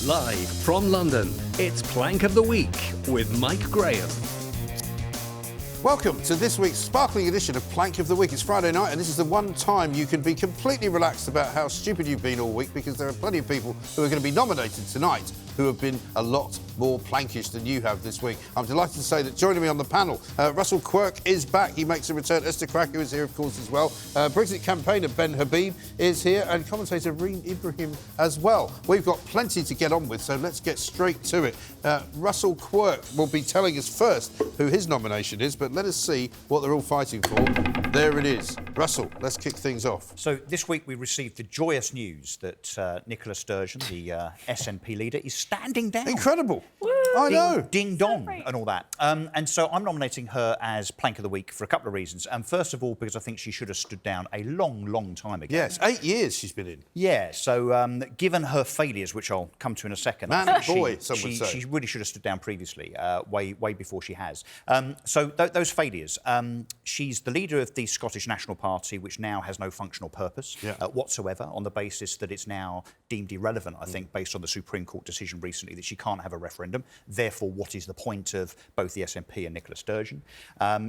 Live from London, it's Plank of the Week with Mike Graham. Welcome to this week's sparkling edition of Plank of the Week. It's Friday night and this is the one time you can be completely relaxed about how stupid you've been all week, because there are plenty of people who are going to be nominated tonight who have been a lot more plankish than you have this week. I'm delighted to say that joining me on the panel, Russell Quirk is back. He makes a return. Esther Krakue is here, of course, as well. Brexit campaigner Ben Habib is here, and commentator Reem Ibrahim as well. We've got plenty to get on with, so let's get straight to it. Russell Quirk will be telling us first who his nomination is, but let us see what they're all fighting for. There it is. Russell, let's kick things off. So this week we received the joyous news that Nicola Sturgeon, the SNP leader, is standing down. Incredible. Woo! I know. Ding dong and all that. And so I'm nominating her as Plank of the Week for a couple of reasons. First of all, because I think she should have stood down a long, long time ago. Yes, 8 years she's been in. Yeah, so given her failures, which I'll come to in a second, Man and boy, some would say. She really should have stood down previously, way before she has. So those failures. She's the leader of the Scottish National Party, which now has no functional purpose whatsoever, on the basis that it's now deemed irrelevant, I think, based on the Supreme Court decision recently that she can't have a referendum. Therefore, what is the point of both the SNP and Nicola Sturgeon?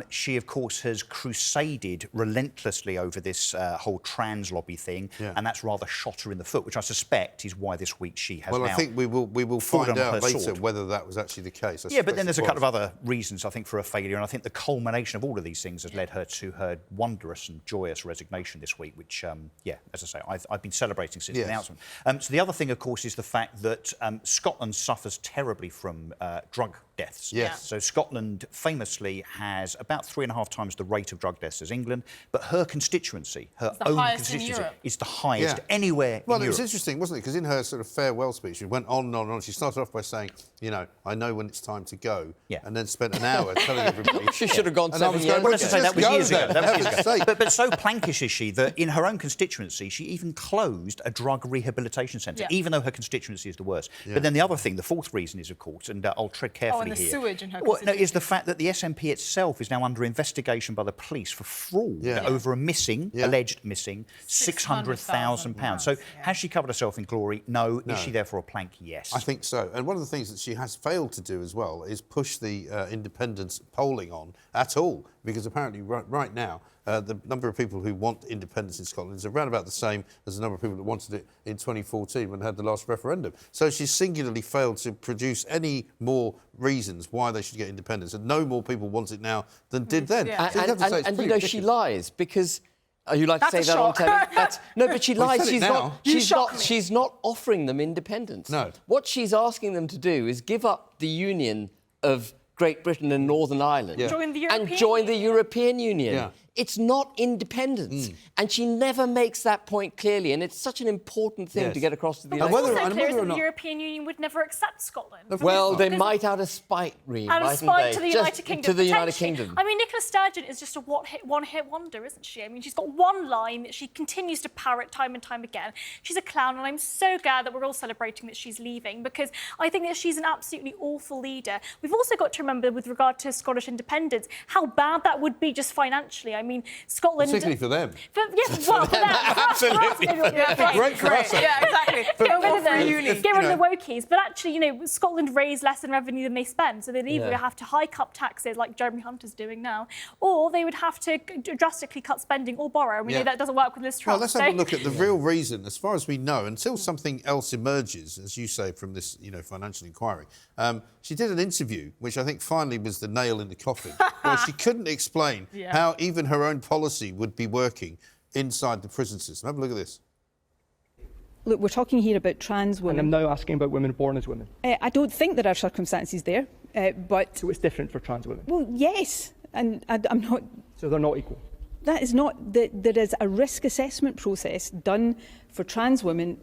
She, of course, has crusaded relentlessly over this whole trans lobby thing, and that's rather shot her in the foot, which I suspect is why this week she has now... Well, I think we will find out later whether that was actually the case. Yeah, but then there's a couple of other reasons, I think, for her failure, and I think the culmination of all of these things has led her to her wondrous and joyous resignation this week, which, as I say, I've been celebrating since the announcement. So the other thing, of course, is the fact that Scotland suffers terribly from drug deaths. Yes. So Scotland famously has about 3.5 times the rate of drug deaths as England, but her constituency, her own constituency, is the highest anywhere in Europe. Well, it was interesting, wasn't it? Because in her sort of farewell speech, she went on and on and on. She started off by saying, you know, I know when it's time to go, and then spent an hour telling everybody... She should have gone 7 years. Well, let's just say that was years ago. But so plankish is she that in her own constituency, she even closed a drug rehabilitation centre, even though her constituency is the worst. But then the other thing, the fourth reason is, of course, and I'll tread carefully and the here. Sewage in her constituency. Is the fact that the SNP itself is now under investigation by the police for fraud over a alleged missing £600,000. So has she covered herself in glory? No. Is she therefore a plank? Yes. I think so. And one of the things that she has failed to do as well is push the independence polling on at all, because apparently right now the number of people who want independence in Scotland is around about the same as the number of people that wanted it in 2014 when they had the last referendum. So she's singularly failed to produce any more reasons why they should get independence, and no more people want it now than did then. So you know, ridiculous. She lies because... you like to say that on telly? No, but she lies. She's not offering them independence. No. What she's asking them to do is give up the union of Great Britain and Northern Ireland and join the European Union. Yeah. It's not independence. And she never makes that point clearly, and it's such an important thing to get across to the But what's also clear is that the European Union would never accept Scotland. Well, they might out of spite, Reem, out of spite to the United Kingdom. To the United Kingdom. I mean, Nicola Sturgeon is just a one-hit wonder, isn't she? I mean, she's got one line that she continues to parrot time and time again. She's a clown, and I'm so glad that we're all celebrating that she's leaving, because I think that she's an absolutely awful leader. We've also got to remember, with regard to Scottish independence, how bad that would be just financially. I mean, Scotland... Particularly for them. For them. Absolutely. Great for us. Yeah, exactly. Get rid of the wokies. But actually, you know, Scotland raise less in revenue than they spend, so they'd either have to hike up taxes, like Jeremy Hunt is doing now, or they would have to drastically cut spending or borrow. And we know that doesn't work with Liz Truss. Well, let's have a look at the real reason, as far as we know, until something else emerges, as you say, from this, financial inquiry. She did an interview, which I think finally was the nail in the coffin, where she couldn't explain how even her own policy would be working inside the prison system. Have a look at this. Look, we're talking here about trans women. And I'm now asking about women born as women. I don't think there are circumstances there, but... So it's different for trans women? Well, yes, and I'm not... So they're not equal? That is not... There is a risk assessment process done for trans women.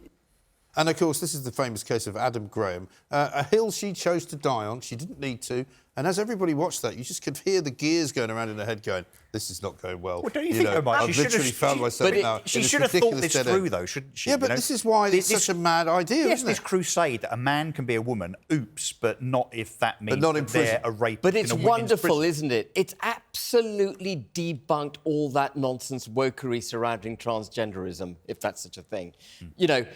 And, of course, this is the famous case of Adam Graham, a hill she chose to die on. She didn't need to. And as everybody watched that, you just could hear the gears going around in her head going, this is not going well. Well, don't you think, Mike? I've literally found myself now. She should have thought this through, though, shouldn't she? Yeah, but this is why it's such a mad idea, isn't it? This crusade that a man can be a woman, oops, but not if that means that they're a rapist. But it's wonderful, isn't it? It's absolutely debunked all that nonsense wokery surrounding transgenderism, if that's such a thing. You know,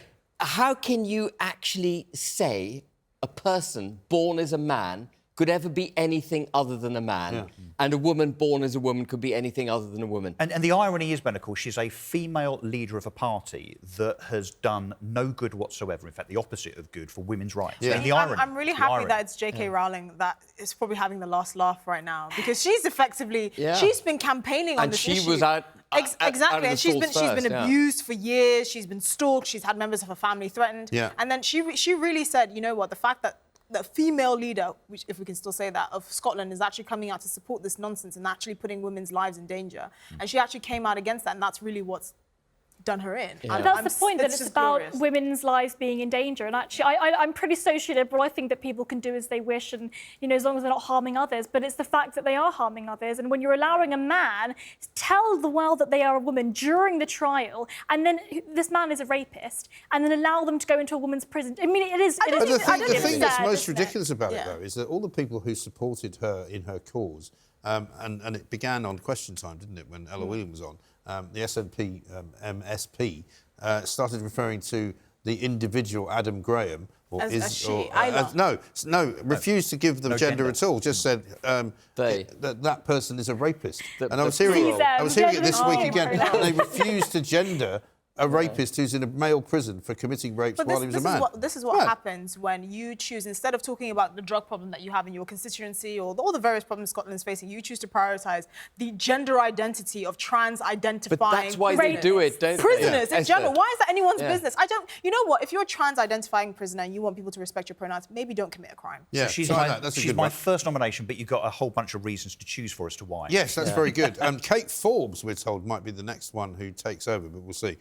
how can you actually say a person born as a man could ever be anything other than a man, and a woman born as a woman could be anything other than a woman? And the irony is, Ben, of course, she's a female leader of a party that has done no good whatsoever. In fact, the opposite of good for women's rights. Yeah. And the irony. I'm really happy that it's J.K. Rowling that is probably having the last laugh right now, because she's effectively she's been campaigning on this issue. And she was out. Exactly, and she's been abused for years. She's been stalked. She's had members of her family threatened. Yeah. And then she really said, you know what, the fact that the female leader, which, if we can still say that, of Scotland is actually coming out to support this nonsense and actually putting women's lives in danger. And she actually came out against that, and that's really what's done her in. Yeah. But that's the point, that it's about glorious. Women's lives being in danger. And actually, I'm pretty socially liberal. I think that people can do as they wish, and, you know, as long as they're not harming others. But it's the fact that they are harming others. And when you're allowing a man tell the world that they are a woman during the trial, and then this man is a rapist, and then allow them to go into a woman's prison. I mean, it is. But the thing that's most ridiculous about it, though, is that all the people who supported her in her cause, and it began on Question Time, didn't it, when Ella Williams was on, the SNP MSP started referring to the individual Adam Graham, refused to give them gender at all. Just said that person is a rapist. And I was hearing it this week again. They refused to gender a rapist who's in a male prison for committing rapes while he was a man. This is what happens when you choose, instead of talking about the drug problem that you have in your constituency or all the various problems Scotland is facing, you choose to prioritise the gender identity of trans-identifying But that's why they do it, don't they? Prisoners in general. Why is that anyone's business? You know what? If you're a trans-identifying prisoner and you want people to respect your pronouns, maybe don't commit a crime. Yeah, so she's my first nomination, but you've got a whole bunch of reasons to choose for as to why. Yes, that's very good. Kate Forbes, we're told, might be the next one who takes over, but we'll see.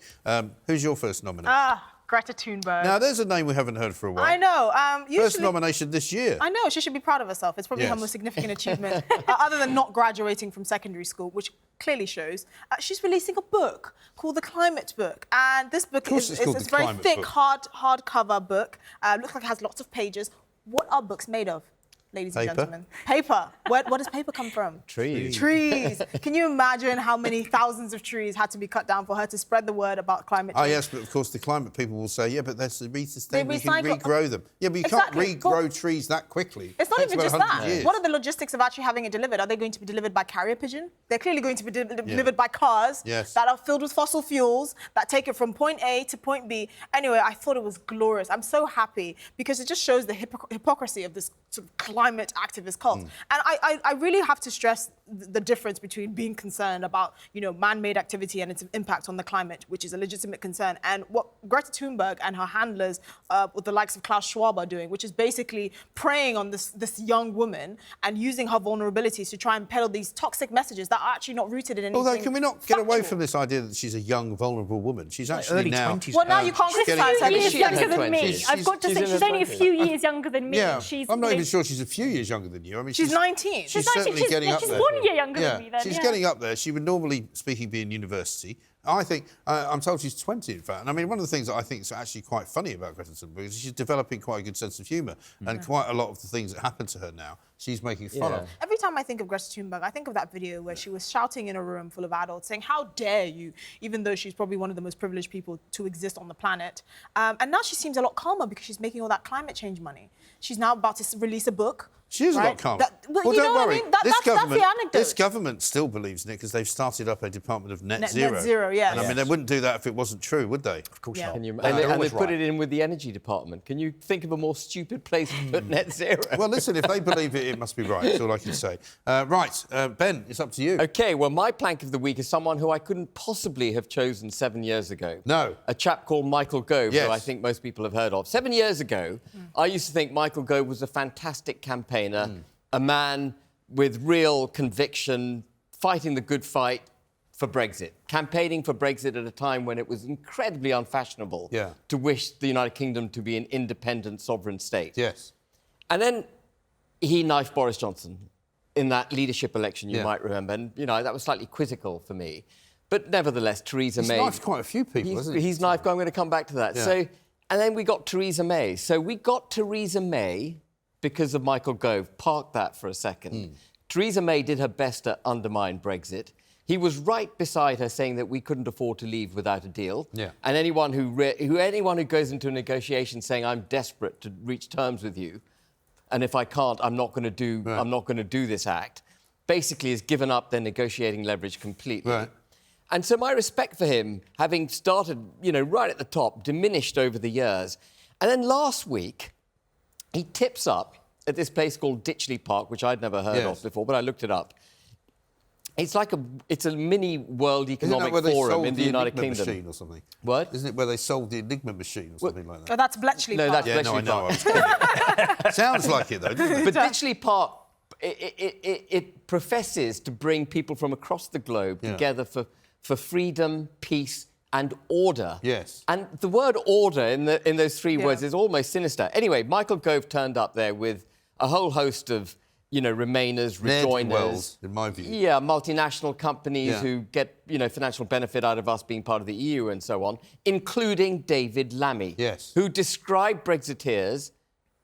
Who's your first nomination? Greta Thunberg. Now, there's a name we haven't heard for a while. I know. First nomination this year. I know. She should be proud of herself. It's probably her most significant achievement, other than not graduating from secondary school, which clearly shows. She's releasing a book called The Climate Book. And this book is a very thick, hardcover book. Looks like it has lots of pages. What are books made of? Ladies and gentlemen. Paper. Where does paper come from? Trees. Trees. Can you imagine how many thousands of trees had to be cut down for her to spread the word about climate change? Oh, yes, but of course the climate people will say, yeah, but that's the sustainable, we can regrow them. Yeah, but you can't regrow trees that quickly. It's not even just that. Years. What are the logistics of actually having it delivered? Are they going to be delivered by carrier pigeon? They're clearly going to be delivered by cars that are filled with fossil fuels, that take it from point A to point B. Anyway, I thought it was glorious. I'm so happy because it just shows the hypocrisy of this sort of climate activist cult. And I really have to stress the difference between being concerned about, you know, man-made activity and its impact on the climate, which is a legitimate concern, and what Greta Thunberg and her handlers, with the likes of Klaus Schwab, are doing, which is basically preying on this young woman and using her vulnerabilities to try and peddle these toxic messages that are actually not rooted in anything. Although, can we not get away from this idea that she's a young, vulnerable woman? She's actually early now... 20s. Well, now you can't criticise her. She's younger than me. I've got to say, she's only a few years younger than me. Yeah, I'm not even sure she's a few years younger than you. I mean, she's 19. She's certainly getting up there. She's 1 year younger than me then. She's getting up there. She would normally, speaking, be in university. I think, I'm told she's 20, in fact. And I mean, one of the things that I think is actually quite funny about Greta Thunberg is she's developing quite a good sense of humour. And quite a lot of the things that happen to her now, she's making fun of. Every time I think of Greta Thunberg, I think of that video where she was shouting in a room full of adults saying, how dare you, even though she's probably one of the most privileged people to exist on the planet. And now she seems a lot calmer because she's making all that climate change money. She's now about to release a book. She is a lot calmer. Well, don't worry. I mean? That's the anecdote. This government still believes in it because they've started up a Department of Net Zero. Net Zero, yes. And I mean, they wouldn't do that if it wasn't true, would they? Of course not. And they put it in with the Energy Department. Can you think of a more stupid place to put Net Zero? Well, listen, if they believe it, it must be right. That's all I can say. Ben, it's up to you. OK, well, my plank of the week is someone who I couldn't possibly have chosen 7 years ago. No. A chap called Michael Gove, who I think most people have heard of. 7 years ago, I used to think Michael Gove was a fantastic campaigner, a man with real conviction, fighting the good fight for Brexit, campaigning for Brexit at a time when it was incredibly unfashionable to wish the United Kingdom to be an independent sovereign state. Yes. And then he knifed Boris Johnson in that leadership election, you might remember. And, you know, that was slightly quizzical for me. But nevertheless, Theresa May... He's knifed quite a few people, hasn't he? He's knifed... I'm going to come back to that. So, and then we got Theresa May. So we got Theresa May because of Michael Gove. Park that for a second. Theresa May did her best to undermine Brexit. He was right beside her, saying that we couldn't afford to leave without a deal. Yeah. And anyone who goes into a negotiation saying I'm desperate to reach terms with you, and if I can't, I'm not going to do this act, basically has given up their negotiating leverage completely. Right. And so my respect for him, having started, right at the top, diminished over the years. And then last week, he tips up at this place called Ditchley Park, which I'd never heard of before, but I looked it up. It's a mini World Economic Forum in the United Kingdom. Machine or something? What? Isn't it where they sold the Enigma machine or something like that? Oh, that's Bletchley Park. No, that's Yeah, Bletchley no, I Park. know. Sounds like it, though, doesn't it? But Ditchley Park, it professes to bring people from across the globe together for freedom, peace, and order. Yes. And the word order in those three words is almost sinister. Anyway, Michael Gove turned up there with a whole host of, Remainers, rejoiners. Wells, in my view. Yeah, multinational companies who get, financial benefit out of us being part of the EU and so on, including David Lammy, who described Brexiteers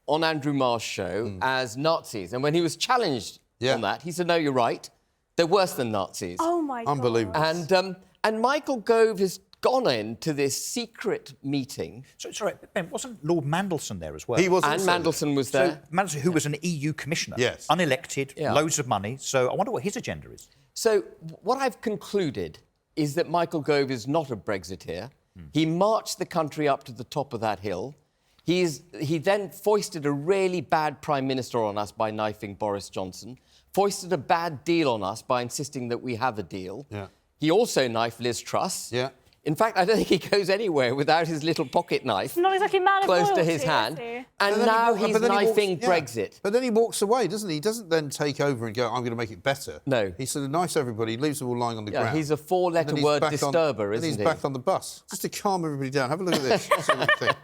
on Andrew Marr's show as Nazis. And when he was challenged on that, he said, no, you're right. They're worse than Nazis. Oh, my God. Unbelievable. And Michael Gove has gone into this secret meeting. So, sorry, Ben, wasn't Lord Mandelson there as well? He was. And Mandelson was there. So, Mandelson, who was an EU commissioner, Yes. unelected, loads of money. So I wonder what his agenda is. So what I've concluded is that Michael Gove is not a Brexiteer. He marched the country up to the top of that hill. He then foisted a really bad Prime Minister on us by knifing Boris Johnson, foisted a bad deal on us by insisting that we have a deal. Yeah. He also knifed Liz Truss. Yeah. In fact, I don't think he goes anywhere without his little pocket knife. Not exactly man of close to loyalty, his hand. is he? And now he's knifing Brexit. But then he walks away, doesn't he? He doesn't then take over and go, I'm going to make it better. No. He sort of knifes everybody, leaves them all lying on the ground. He's a four-letter And then word he's back disturber, isn't he? And he's back on the bus. Just to calm everybody down. Have a look at this. See what you think.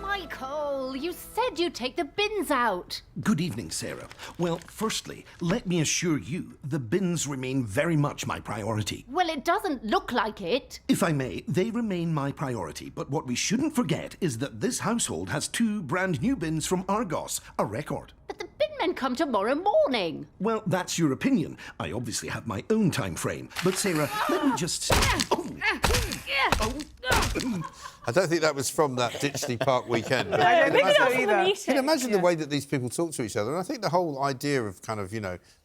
Michael, you said you'd take the bins out. Good evening, Sarah. Well, firstly, let me assure you, the bins remain very much my priority. Well, it doesn't look like it. If I may, they remain my priority, but what we shouldn't forget is that this household has 2 brand new bins from Argos, a record. But the bin men come tomorrow morning. Well, that's your opinion. I obviously have my own time frame. But Sarah, let me just say... I don't think that was from that Ditchley Park weekend. No, I don't think so From the either. meeting. Can you imagine the way that these people talk to each other? And I think the whole idea of kind of,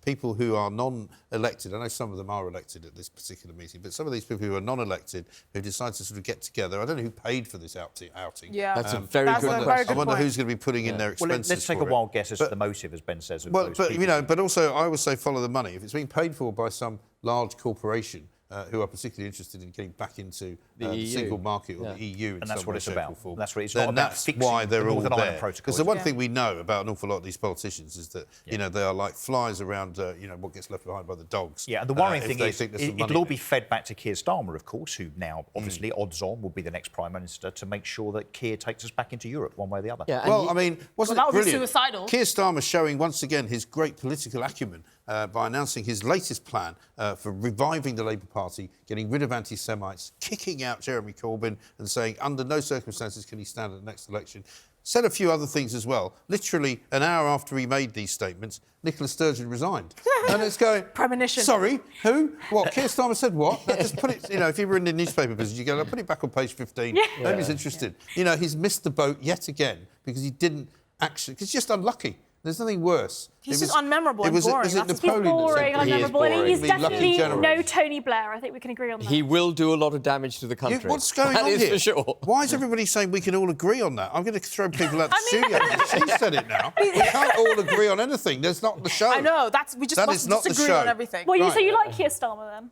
people who are non-elected, I know some of them are elected at this particular meeting, but some of these people who are non-elected who decide to sort of get together, I don't know who paid for this outing. Yeah. That's a very good very question. I wonder point. who's going to be putting in their expenses. Well, let's take a wild guess as to the motive, as Ben says. Of those people. But also I would say follow the money. If it's being paid for by some large corporation who are particularly interested in getting back into the single market or the EU in and that's some what way, it's shape, about. or form, That's what it's then not about. that's Fixing why they're the all Northern Ireland there. Protocol. Because the one thing we know about an awful lot of these politicians is that they are like flies around what gets left behind by the dogs. Yeah, and the worrying thing is it'll all be in fed back to Keir Starmer, of course, who now obviously odds on will be the next Prime Minister, to make sure that Keir takes us back into Europe one way or the other. Yeah, well, I mean, wasn't that it would be brilliant? suicidal. Keir Starmer showing once again his great political acumen by announcing his latest plan for reviving the Labour Party, getting rid of anti-Semites, kicking out Jeremy Corbyn and saying under no circumstances can he stand at the next election. Said a few other things as well. Literally an hour after he made these statements, Nicola Sturgeon resigned. And it's going... Premonition. Sorry, who? What? Keir Starmer said what? Just put it, if you were in the newspaper business, you go, put it back on page 15. Nobody's interested. He's missed the boat yet again because he didn't actually... It's just unlucky. There's nothing worse. He's just unmemorable and boring. Is it That's Napoleon He's boring, that said unmemorable, and he's Be lucky definitely generous. no Tony Blair. I think we can agree on that. He will do a lot of damage to the country. What's going on here? here? That is for sure. Why is everybody saying we can all agree on that? I'm going to throw people out the studio. She said it now. We can't all agree on anything. There's not the show. I know. We just That must is not the disagree show. on everything. Well, so you like Keir Starmer then?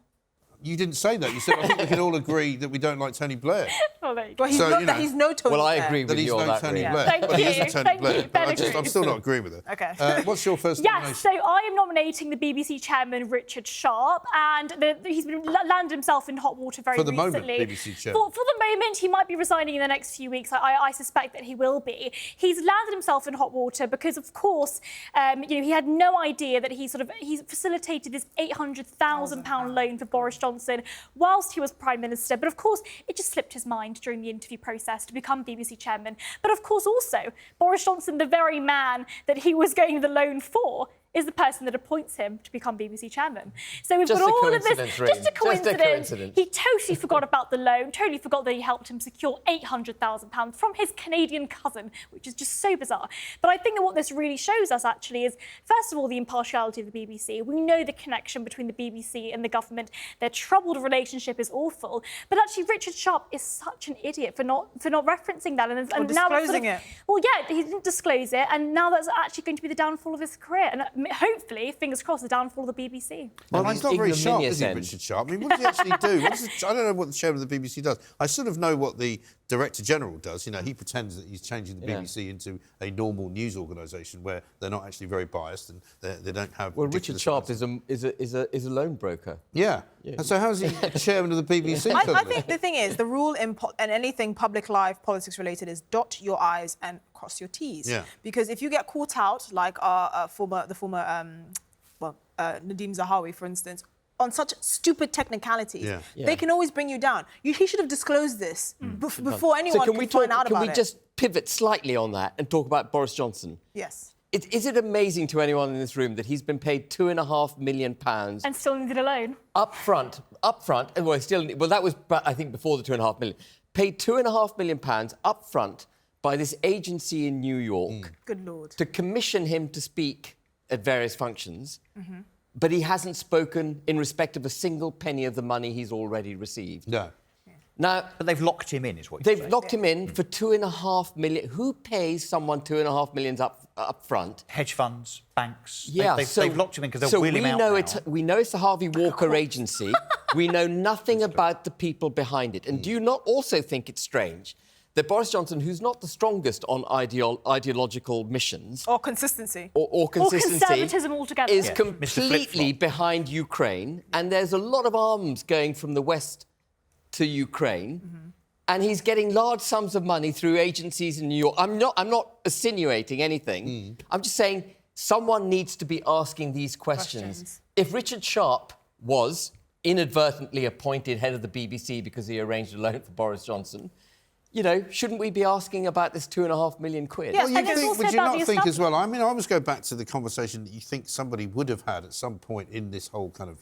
You didn't say that. You said, I think we can all agree that we don't like Tony Blair. Oh, there you go. Well, he's, he's no Tony Well, I Blair. agree That with he's you on no that. Tony really. Blair. Thank Well, he you. isn't Tony Thank Blair. you. But Ben I'm still not agreeing with her. Okay. What's your first Yes, nomination? so I am nominating the BBC chairman, Richard Sharp, and he's been landed himself in hot water very recently. For the moment, BBC chairman. For the moment, he might be resigning in the next few weeks. I suspect that he will be. He's landed himself in hot water because, of course, he had no idea that he facilitated this £800,000 loan for Boris Johnson whilst he was Prime Minister. But, of course, it just slipped his mind during the interview process to become BBC chairman. But, of course, also, Boris Johnson, the very man that he was getting the loan for, is the person that appoints him to become BBC chairman. So we've Just got a all of this. coincidence, Just a coincidence. coincidence. He totally forgot about the loan, totally forgot that he helped him secure £800,000 from his Canadian cousin, which is just so bizarre. But I think that what this really shows us, actually, is, first of all, the impartiality of the BBC. We know the connection between the BBC and the government. Their troubled relationship is awful. But actually, Richard Sharp is such an idiot for not referencing that. And now disclosing it. Well, yeah, he didn't disclose it, and now that's actually going to be the downfall of his career. And hopefully, fingers crossed, the downfall of the BBC. Well, he's not very sharp, ignominious is he, end. Richard Sharp? I mean, what does he actually do? I don't know what the chairman of the BBC does. I sort of know what the Director General does. You know, he pretends that he's changing the BBC into a normal news organisation where they're not actually very biased and they don't have. Well, Richard Sharp is a loan broker. Yeah. And so how's he chairman of the BBC? I think the thing is, the rule in anything public life, politics related, is dot your I's and cross your T's. Yeah. Because if you get caught out, like the former Nadeem Zahawi, for instance, on such stupid technicalities, they can always bring you down. He should have disclosed this before anyone can find out about it. Can we just pivot slightly on that and talk about Boris Johnson? Yes. Is it amazing to anyone in this room that he's been paid £2.5 million and still needed a loan? Up front, and that was, I think, before the £2.5 million. Paid £2.5 million up front by this agency in New York. Good Lord. To commission him to speak at various functions, but he hasn't spoken in respect of a single penny of the money he's already received. No. Now, but they've locked him in, is what you're saying. They've locked him in for $2.5 million. Who pays someone $2.5 million up front? Hedge funds, banks. Yeah, they've locked him in because they'll wheel him out now. We know it's the Harvey Walker agency. We know nothing about the people behind it. And do you not also think it's strange that Boris Johnson, who's not the strongest on ideological missions... Or consistency. Or consistency... Or conservatism altogether. ...is completely behind Ukraine, and there's a lot of arms going from the West to Ukraine, and he's getting large sums of money through agencies in New York. I'm not insinuating anything. I'm just saying someone needs to be asking these questions. If Richard Sharp was inadvertently appointed head of the BBC because he arranged a loan for Boris Johnson, you know, shouldn't we be asking about this £2.5 million? Yes, well, would you not think as well? I mean, I always go back to the conversation that you think somebody would have had at some point in this whole kind of,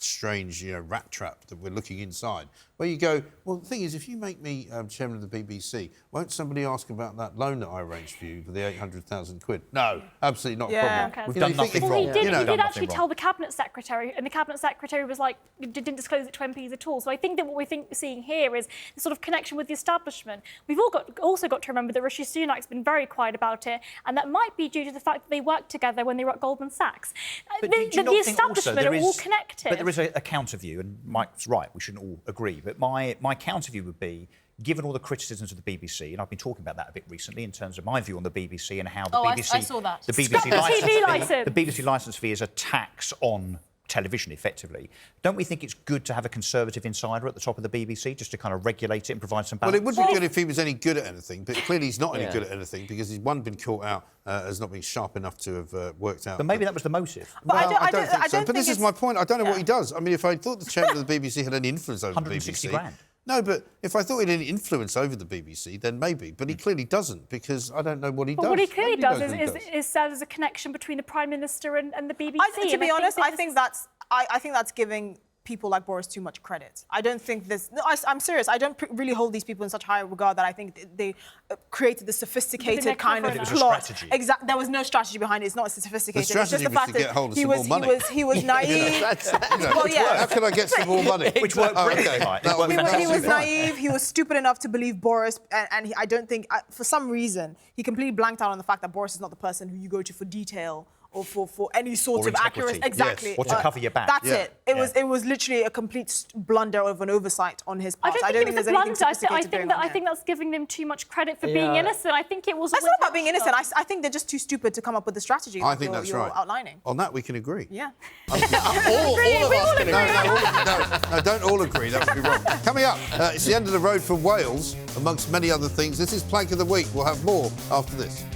strange, rat trap that we're looking inside, where you go, well, the thing is, if you make me chairman of the BBC, won't somebody ask about that loan that I arranged for you for the £800,000? No, absolutely not a problem. Okay. We've done nothing wrong. He did actually tell the Cabinet Secretary, and the Cabinet Secretary was like, didn't disclose it to MPs at all. So I think that what we're seeing here is the sort of connection with the establishment. We've also got to remember that Rishi Sunak's been very quiet about it, and that might be due to the fact that they worked together when they were at Goldman Sachs. But the establishment are all connected. But there is a counter view, and Mike's right, we shouldn't all agree, but my counter view would be, given all the criticisms of the BBC, and I've been talking about that a bit recently in terms of my view on the BBC and how the BBC... I saw that. The BBC licence fee is a tax on television, effectively. Don't we think it's good to have a Conservative insider at the top of the BBC, just to kind of regulate it and provide some balance? Well, it would be good if he was any good at anything, but clearly he's not any good at anything because he's, been caught out as not being sharp enough to have worked out... But maybe that was the motive. But well, I don't think so. But this is my point. I don't know what he does. I mean, if I thought the chairman of the BBC had any influence over the BBC... £160,000. No, but if I thought he had any influence over the BBC, then maybe. But he clearly doesn't, because I don't know what he does. But what he clearly does is serve as a connection between the Prime Minister and the BBC. To be honest, I think that's giving people like Boris too much credit. I don't think this... No, I'm serious. I don't really hold these people in such high regard that I think they created the sophisticated kind of plot. Exactly. There was no strategy behind it. It's not sophisticated. The strategy was to get hold of some more money. He was naive. How can I get some more money? Which worked brilliantly. He was naive. He was stupid enough to believe Boris, and I don't think, for some reason, he completely blanked out on the fact that Boris is not the person who you go to for detail or for any sort of accuracy. Exactly. Yes. Or to cover your back. That's it. It was literally a complete blunder of an oversight on his part. I don't think there's anything sophisticated I think that's giving them too much credit for being innocent. I think it was... It's not about being innocent. I think they're just too stupid to come up with the strategy I think that's right. Outlining. On that, we can agree. Yeah. all of us can agree. No, don't all agree. That would be wrong. Coming up, it's the end of the road for Wales, amongst many other things. This is Plank of the Week. We'll have more after this.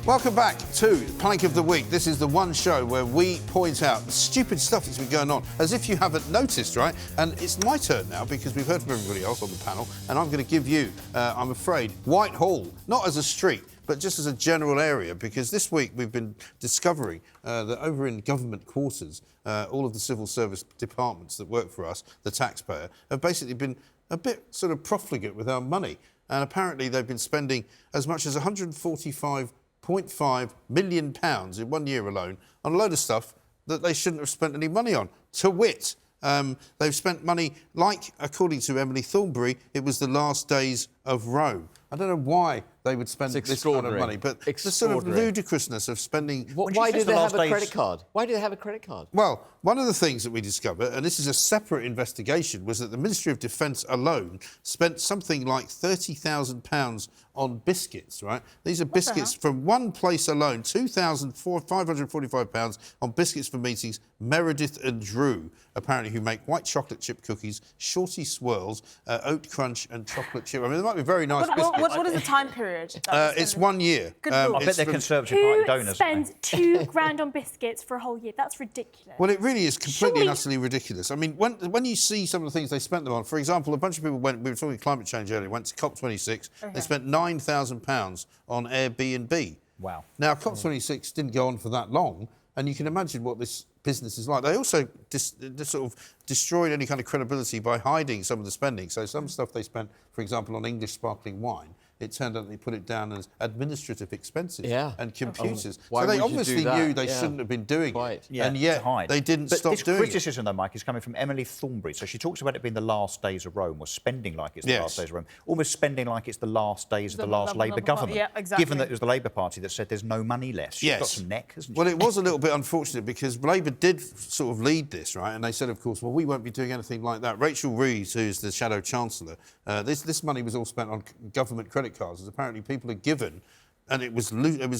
Welcome back to Plank of the Week. This is the one show where we point out the stupid stuff that's been going on, as if you haven't noticed, right? And it's my turn now, because we've heard from everybody else on the panel, and I'm going to give you, I'm afraid, Whitehall, not as a street, but just as a general area, because this week we've been discovering that over in government quarters, all of the civil service departments that work for us, the taxpayer, have basically been a bit sort of profligate with our money. And apparently they've been spending as much as £145.5 million in 1 year alone on a load of stuff that they shouldn't have spent any money on. To wit, they've spent money like, according to Emily Thornberry, it was the last days of Rome. I don't know why they would spend this kind of money, but the sort of ludicrousness of spending... Why do they have a credit card? Why do they have a credit card? Well, one of the things that we discovered, and this is a separate investigation, was that the Ministry of Defence alone spent something like £30,000 on biscuits, right? These are biscuits from one place alone, £2,545 on biscuits for meetings, Meredith and Drew, apparently, who make white chocolate chip cookies, shorty swirls, oat crunch and chocolate chip. I mean, they might be very nice biscuits. What is the time period? It's 1 year. I bet they're Conservative Party donors. Who spends £2,000 on biscuits for a whole year? That's ridiculous. Well, it really is completely and utterly ridiculous. I mean, when you see some of the things they spent them on, for example, a bunch of people went, we were talking climate change earlier, went to COP26, they spent £9,000 on Airbnb. Wow. Now, COP26 didn't go on for that long, and you can imagine what this business is like. They also sort of destroyed any kind of credibility by hiding some of the spending. So some stuff they spent, for example, on English sparkling wine, it turned out they put it down as administrative expenses and computers. So they obviously knew they shouldn't have been doing it, and yet they didn't stop doing it. This criticism, though, Mike, is coming from Emily Thornberry. So she talks about it being the last days of Rome, or spending like it's the last days of Rome, almost spending like it's the last days of the last Labour government, given that it was the Labour Party that said there's no money left. She's got some neck, hasn't she? Well, it was a little bit unfortunate because Labour did sort of lead this, right? And they said, of course, well, we won't be doing anything like that. Rachel Reeves, who's the Shadow Chancellor, this money was all spent on government credit cards, as apparently people are given, and it was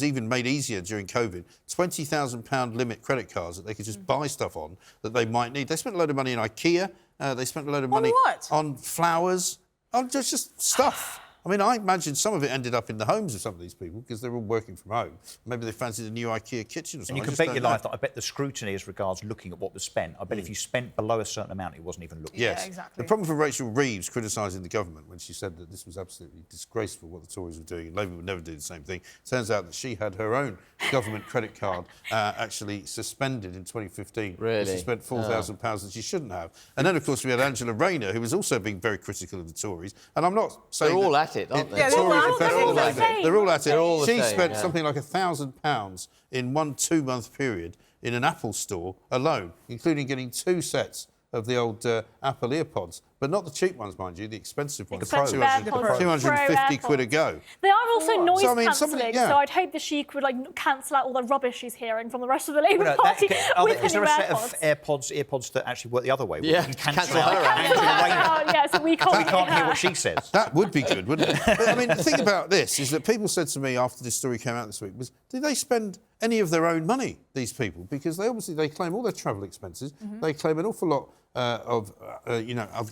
even made easier during COVID, £20,000 limit credit cards that they could just buy stuff on that they might need. They spent a load of money in IKEA. They spent a load of money on flowers, on just stuff. I mean, I imagine some of it ended up in the homes of some of these people because they're all working from home. Maybe they fancied a new IKEA kitchen or something. And you can bet your life that I bet the scrutiny as regards looking at what was spent, I bet if you spent below a certain amount, it wasn't even looked at. Yes, exactly. The problem for Rachel Reeves criticising the government when she said that this was absolutely disgraceful what the Tories were doing and Labour would never do the same thing, turns out that she had her own government credit card actually suspended in 2015. Really? She spent £4,000 that she shouldn't have. And then, of course, we had Angela Rayner, who was also being very critical of the Tories. And I'm not saying... They're all at it, aren't they? Yeah, they're all at it. They're all the she same, spent something like £1,000 in 1 2-month period in an Apple store alone, including getting 2 sets of the old Apple EarPods, but not the cheap ones, mind you, the expensive ones. 250 quid a go. They are also noise cancelling, so I'd hope that she could cancel out all the rubbish she's hearing from the rest of the Labour Party. Is there a set of earpods that actually work the other way? Yeah, cancel her out. So we can't hear what she says. That would be good, wouldn't it? But, I mean, the thing about this is that people said to me after this story came out this week was, did they spend any of their own money, these people? Because they claim all their travel expenses. They claim an awful lot of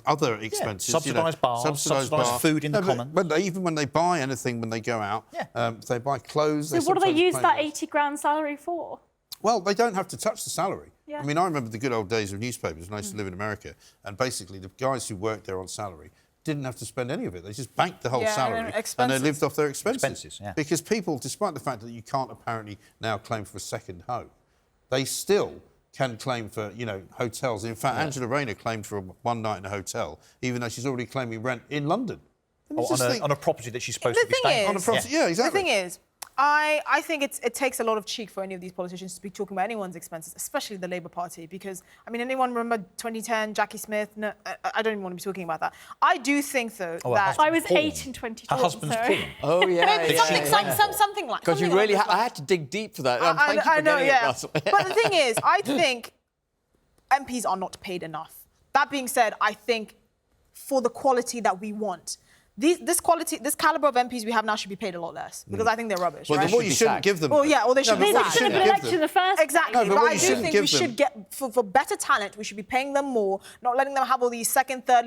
other expenses. Subsidised bars, subsidised food in the commons. But even when they buy anything, when they go out, if they buy clothes... So what do they use that 80 grand salary for? Well, they don't have to touch the salary. I mean, I remember the good old days of newspapers when I used to live in America, and basically the guys who worked there on salary didn't have to spend any of it. They just banked the whole salary and they lived off their expenses. Because people, despite the fact that you can't apparently now claim for a second home, they still can claim for, hotels. In fact, Angela Rayner claimed for one night in a hotel, even though she's already claiming rent in London. On a property that she's supposed to be staying on. Yeah, exactly. The thing is, I think it takes a lot of cheek for any of these politicians to be talking about anyone's expenses, especially the Labour Party, because, I mean, anyone remember 2010, Jackie Smith? No, I don't even want to be talking about that. I do think, though, that... I was 8 in 2012. Her husband's porn. Oh, yeah. Something like that. Because you really... I had to dig deep for that. Thank you for getting it, Russell. But the thing is, I think MPs are not paid enough. That being said, I think for the quality that we want... This calibre of MPs we have now should be paid a lot less because I think they're rubbish. Well, right? you shouldn't give them. Well, yeah, or they should be sacked. They shouldn't have been elected in the first place. Exactly. But I do think we should get for better talent. We should be paying them more, not letting them have all these second, third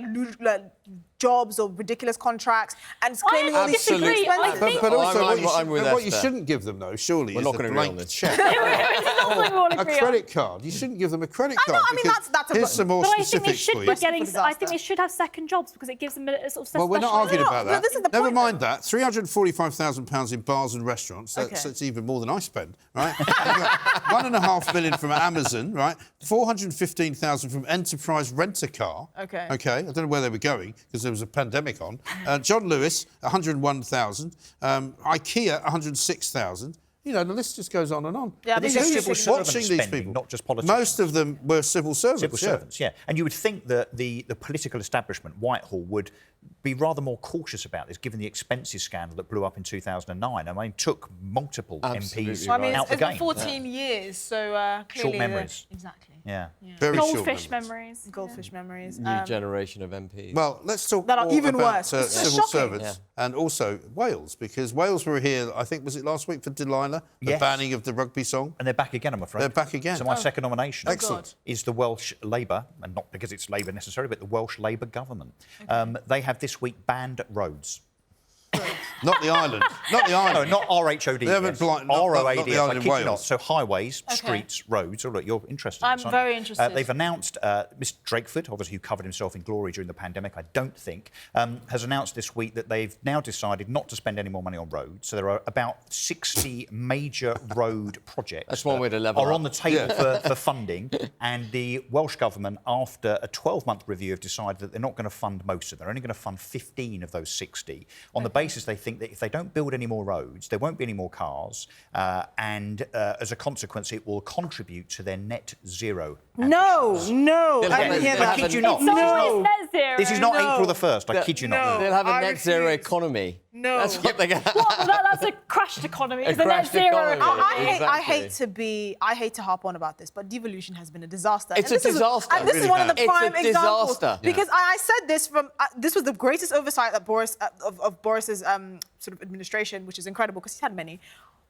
jobs or ridiculous contracts and claiming all these super expenses. But also, I'm with what you Esther. shouldn't give them, though, surely, We're is not a gonna agree on blank this. cheque. A credit card. You shouldn't give them a credit card. I mean, because that's here's some more specifics for you. I think they should have second jobs because it gives them a sort of Well, we're not arguing about that. This is the Never point, mind that. £345,000 in bars and restaurants. That's even more than I spend, right? £1.5 million from Amazon, right? £415,000 from Enterprise Rent-A-Car. Okay. I don't know where they were going because there was a pandemic on. John Lewis, £101,000. IKEA, £106,000. You know, the list just goes on and on. Yeah, this is civil servant watching spending, these people, not just politicians. Most of them were civil servants. Civil servants, yeah. And you would think that the political establishment, Whitehall, would be rather more cautious about this, given the expenses scandal that blew up in 2009. I mean, took multiple MPs out the game. It's been 14 years, so clearly... Short memories. Exactly. Yeah. Very Goldfish memories. Goldfish memories. New generation of MPs. Well, let's talk that are more even about worse. civil servants and also Wales, because Wales were here, I think, was it last week for Delilah? The banning of the rugby song. And they're back again, I'm afraid. They're back again. So my second nomination is the Welsh Labour, and not because it's Labour necessarily, but the Welsh Labour government. They have this week banned roads. Not the island. Not the island. No, not RHOD. They haven't ROAD. not the island in Wales. Not. So highways, streets, roads. Oh, look, you're interested. I'm very interested. They've announced, Mr Drakeford, obviously who covered himself in glory during the pandemic, I don't think, has announced this week that they've now decided not to spend any more money on roads. So there are about 60 major road projects. That's one way to level are up. on the table for funding. And the Welsh Government, after a 12-month review, have decided that they're not going to fund most of them. They're only going to fund 15 of those 60 on the basis they think that if they don't build any more roads, there won't be any more cars, and as a consequence, it will contribute to their net zero ambitions. No, I didn't hear that. I kid you not. Net zero. This is not April the 1st, I kid you not. They'll have a net zero economy. No. That's what they're going to Well, that's a crashed economy. It's a net crashed zero economy. economy. I hate to harp on about this, but devolution has been a disaster. It's a disaster. And this is one of the prime examples. Disaster. Because I said this from this was the greatest oversight that of Boris's sort of administration, which is incredible because he's had many.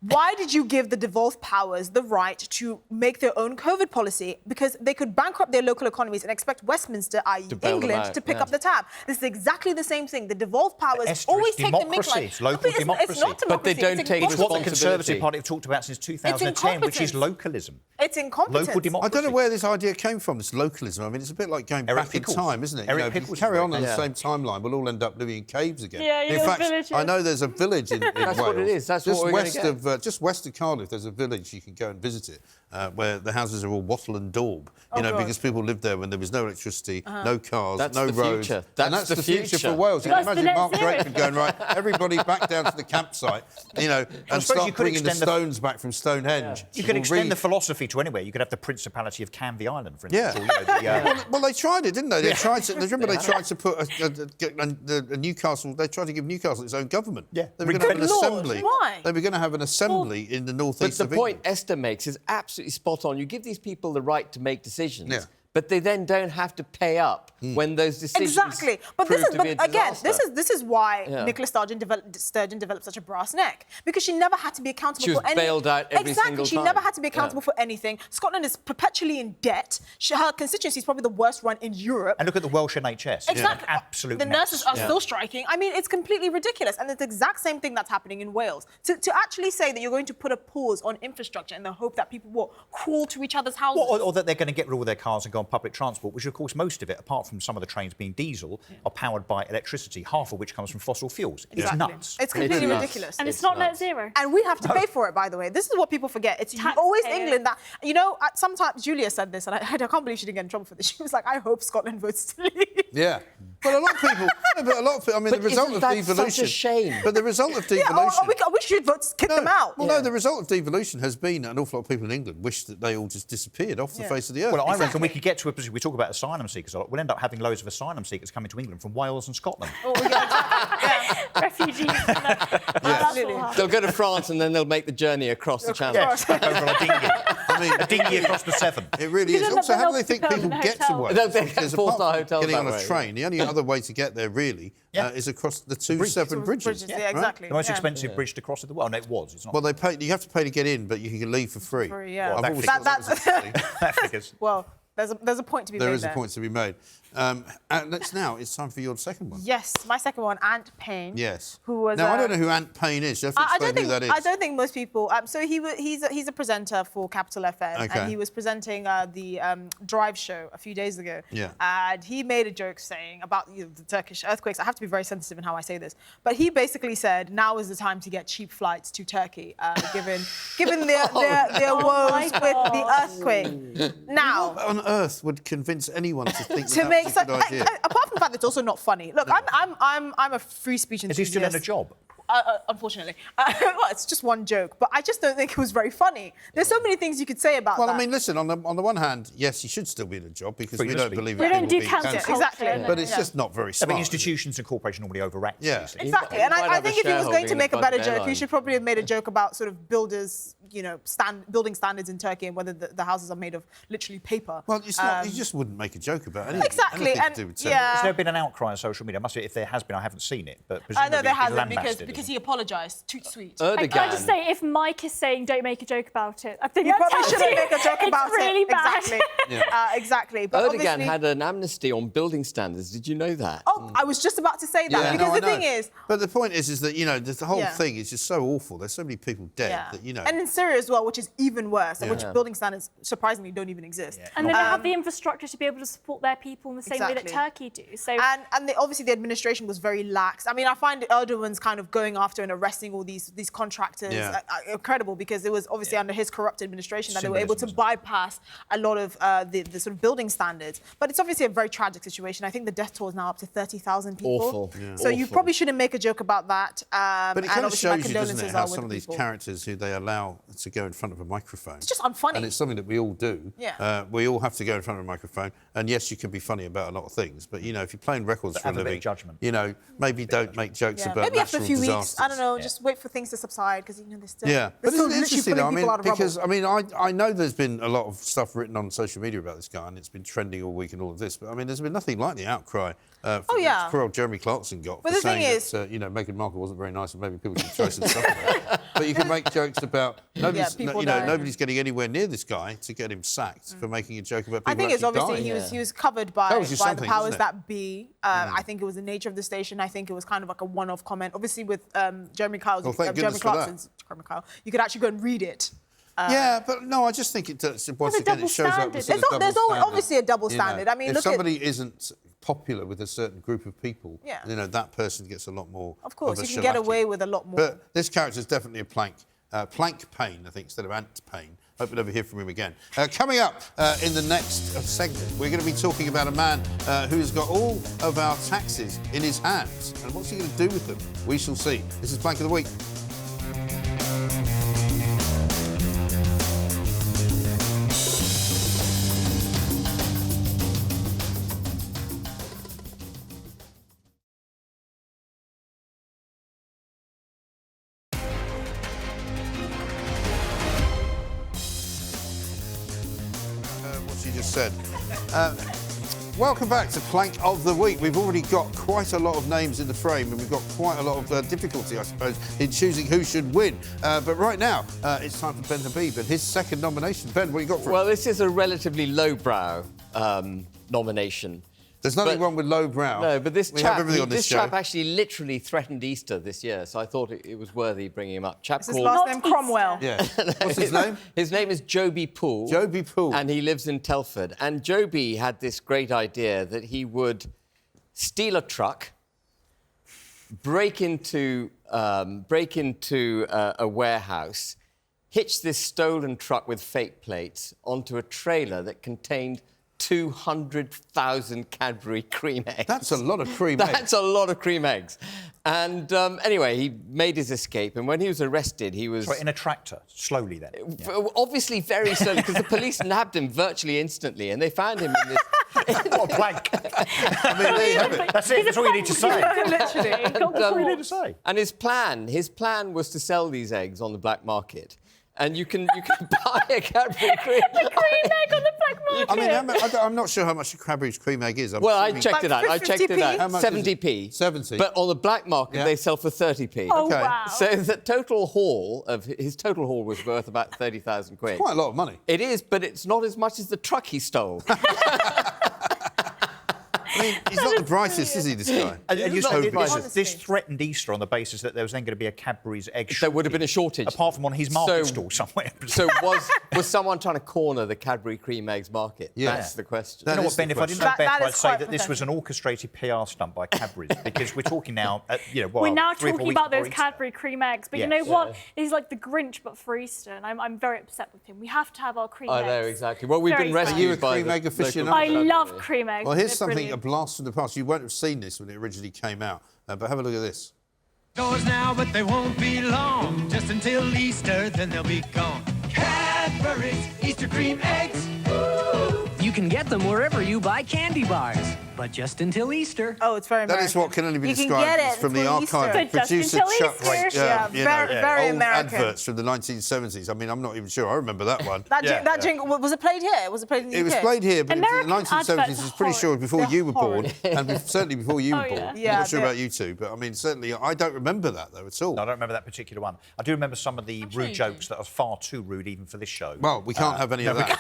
Why did you give the devolved powers the right to make their own COVID policy? Because they could bankrupt their local economies and expect Westminster, i.e. England, to pick up the tab. This is exactly the same thing. The devolved powers always take the mick line. It's local democracy. It's not democracy. But they don't take It's what the Conservative Party have talked about since 2010, which is localism. It's incompetence. Local democracy. I don't know where this idea came from, this localism. I mean, it's a bit like going back in time, isn't it? If you carry on the same timeline, we'll all end up living in caves again. Yeah, in fact, I know there's a village in Wales. That's what it is. That's what we're going to get. Just west of Cardiff, there's a village you can go and visit it, where the houses are all wattle and daub, because people lived there when there was no electricity, no cars, no roads. Future. That's the future for Wales. You can imagine Mark Drakeford going, right, everybody back down to the campsite, and start bringing the stones back from Stonehenge. You could extend the philosophy to anywhere. You could have the Principality of Canvey Island, for instance. Well, they tried it, didn't they? They tried to. Remember, they tried to put a Newcastle. They tried to give Newcastle its own government. Yeah. They were going to have an assembly. Why? They were going to have an assembly in the northeast of But the point England. Esther makes is absolutely spot on. You give these people the right to make decisions, but they then don't have to pay up when those decisions But prove to be a again, disaster. this is why Nicola Sturgeon developed such a brass neck, because she never had to be accountable for anything. She was bailed out every single time. She never had to be accountable for anything. Scotland is perpetually in debt. Her constituency is probably the worst one in Europe. And look at the Welsh NHS. Exactly. Absolute The nurses are still striking. I mean, it's completely ridiculous. And it's the exact same thing that's happening in Wales. To actually say that you're going to put a pause on infrastructure in the hope that people will crawl to each other's houses. Or that they're going to get rid of all their cars and go on public transport, which, of course, most of it, apart from some of the trains being diesel, are powered by electricity, half of which comes from fossil fuels. It's nuts. It's completely ridiculous. And it's not net zero. And we have to pay for it, by the way. This is what people forget. It's always England that, sometimes Julia said this, and I can't believe she didn't get in trouble for this. She was like, I hope Scotland votes to leave. Yeah. Well, a lot of people, I mean, the result of devolution. Such a shame. But the result of devolution. We should vote to kick them out. Well, no, the result of devolution has been an awful lot of people in England wish that they all just disappeared off the face of the earth. Well, I reckon we could get to a position, we talk about asylum seekers a lot, we'll end up having loads of asylum seekers coming to England from Wales and Scotland. Refugees. Absolutely. They'll go to France and then they'll make the journey across the channel. Yes, back over on a dinghy. I mean, a dinghy across the Severn. It really is. Also, how do they think people get to Wales? They get four-star hotels getting on that a way, train, the only other way to get there, really, is across the two Severn bridges. Yeah, exactly. The most expensive bridge to cross in the world. No, it was. It's not. Well, you have to pay to get in, but you can leave for free. Yeah. I've always that thought that was figures. Well, There's a point to be made there. There is a point to be made. It's time for your second one. Yes, my second one, Aunt Payne. Yes. Who was? Now I don't know who Aunt Payne is. You have to explain who that is. I don't think most people. So he's a presenter for Capital FM, and he was presenting the Drive show a few days ago. Yeah. And he made a joke saying about the Turkish earthquakes. I have to be very sensitive in how I say this, but he basically said now is the time to get cheap flights to Turkey, given their woes with the earthquake. Now, what on earth would convince anyone to think to make that's a good idea? Apart from the fact that it's also not funny. Look, I'm a free speech enthusiast. Is he still in a job? Unfortunately. Well, it's just one joke, but I just don't think it was very funny. There's so many things you could say about that. Well, I mean, listen, on the one hand, yes, he should still be in a job because we don't believe we don't do it. cancel Exactly. But it's just not very smart. I mean, institutions and corporations normally overact. Yeah. Exactly. And I think if he was going to make a better joke, he should probably have made a joke about sort of builders, building standards in Turkey and whether the houses are made of literally paper. Well, it's not, he just wouldn't make a joke about anything. Exactly. And, Has there been an outcry on social media? If there has been, I haven't seen it, but presumably no, there hasn't because he apologised. Too sweet. Can I just say, if Mike is saying don't make a joke about it, I think you probably shouldn't make a joke about it's really it. bad. Exactly. Exactly. But Erdogan had an amnesty on building standards. Did you know that? Oh, I was just about to say that because the thing is. But the point is that the whole thing is just so awful. There's so many people dead that And in Syria as well, which is even worse, which building standards surprisingly don't even exist. Yeah. And they don't have the infrastructure to be able to support their people in the same way that Turkey do. So obviously the administration was very lax. I mean, I find Erdogan's kind of going after and arresting all these contractors incredible because it was obviously under his corrupt administration that they were able to bypass a lot of the sort of building standards. But it's obviously a very tragic situation. I think the death toll is now up to 30,000 people. Awful. Yeah. So you probably shouldn't make a joke about that. But it kind of shows you, doesn't it, how some of these characters who they allow to go in front of a microphone. It's just unfunny. And it's something that we all do. Yeah. We all have to go in front of a microphone. And yes, you can be funny about a lot of things. But, if you're playing records for a living, maybe don't make jokes about maybe after a few disasters. weeks, I don't know, just wait for things to subside because, they're still... Yeah, but it's interesting though, because rubble. I know there's been a lot of stuff written on social media about this guy and it's been trending all week and all of this, but I mean, there's been nothing like the outcry poor old Jeremy Clarkson got for saying that, Meghan Markle wasn't very nice and maybe people should throw some stuff at her. But you can make jokes about nobody's getting anywhere near this guy to get him sacked for making a joke about people I think it's obviously dying. he was covered by the powers that be. I think it was the nature of the station. I think it was kind of like a one-off comment. Obviously with Jeremy Clarkson's you could actually go and read it. But no, I just think it once again it shows up. There's obviously a double standard. I mean, if somebody isn't popular with a certain group of people, that person gets a lot more. Of course, you can get away with a lot more. But this character is definitely a plank Payne, I think, instead of Aunt Payne. Hope we never hear from him again. Coming up in the next segment, we're going to be talking about a man who's got all of our taxes in his hands. And what's he going to do with them? We shall see. This is Plank of the Week. Said. Welcome back to Plank of the Week. We've already got quite a lot of names in the frame and we've got quite a lot of difficulty, I suppose, in choosing who should win. But right now, it's time for Ben Habib and his second nomination. Ben, what you got for Well, this is a relatively lowbrow nomination. There's nothing wrong with lowbrow. No, but this chap actually literally threatened Easter this year, so I thought it was worthy bringing him up. Is his last name Cromwell? Yeah. What's his name? His name is Joby Poole. Joby Poole. And he lives in Telford. And Joby had this great idea that he would steal a truck, break into a warehouse, hitch this stolen truck with fake plates onto a trailer that contained 200,000 Cadbury Creme Eggs. That's a lot of cream eggs. That's a lot of cream eggs. And anyway, he made his escape. And when he was arrested, he was... Sorry, in a tractor, slowly then? Obviously very slowly, because the police nabbed him virtually instantly. And they found him in this... What a plank. I mean, there you have it. That's it. That's all you need to say. Literally. That's all you need to say. And his plan was to sell these eggs on the black market. and you can buy a Cadbury cream. The cream egg on the black market. I mean, I'm not sure how much a Cadbury cream egg is. Well, I checked it out. I checked it out. How much is it? 70p. 70. But on the black market, they sell for 30p. Oh, Okay. wow. So the total haul of his total haul was worth about 30,000 quid. Quite a lot of money. It is, but it's not as much as the truck he stole. I mean, he's not the brightest, is he, this guy? And you not say the brightest. this threatened Easter on the basis that there was then going to be a Cadbury's egg shortage. There would have been a shortage. Apart from on his market stall somewhere. So was someone trying to corner the Cadbury Cream Eggs market? Yeah. That's the question. You know what, Ben, if I didn't know That Beth, is I'd say quite that this was an orchestrated PR stunt by Cadbury's, because we're talking now, We're now 3 or 4 talking weeks about those before Easter. Cadbury cream eggs, but you Yes. know what? He's like the Grinch, but for Easter, and I'm very upset with him. We have to have our cream eggs. I know, exactly. Well, we've been Very rescued Are you a by cream the egg aficionado? local I Cadbury. love cream eggs. Well, here's They're something, a brilliant. blast from the past. You won't have seen this when it originally came out, but have a look at this. Doors now, but they won't be long. Just until Easter, then they'll be gone. Cadbury's Easter cream eggs. Ooh. You can get them wherever you buy candy bars, but just until Easter. Oh, it's very American. That is what can only be You can described get as it from the until Easter. archive But of just producer until Chuck Easter. Wright, Yeah, very old American. adverts from the 1970s. I mean, I'm not even sure. I remember that one. That jingle, was it played here? Was it played in the UK? It was played here, but American in the 1970s, adverts it's are pretty sure horrid. before They're you were born, horrid. and certainly before you were Oh, born. yeah. I'm Yeah, not sure they're- about you two, but I mean, certainly I don't remember that, though, at all. No, I don't remember that particular one. I do remember some of the rude jokes that are far too rude even for this show. Well, we can't have any of that.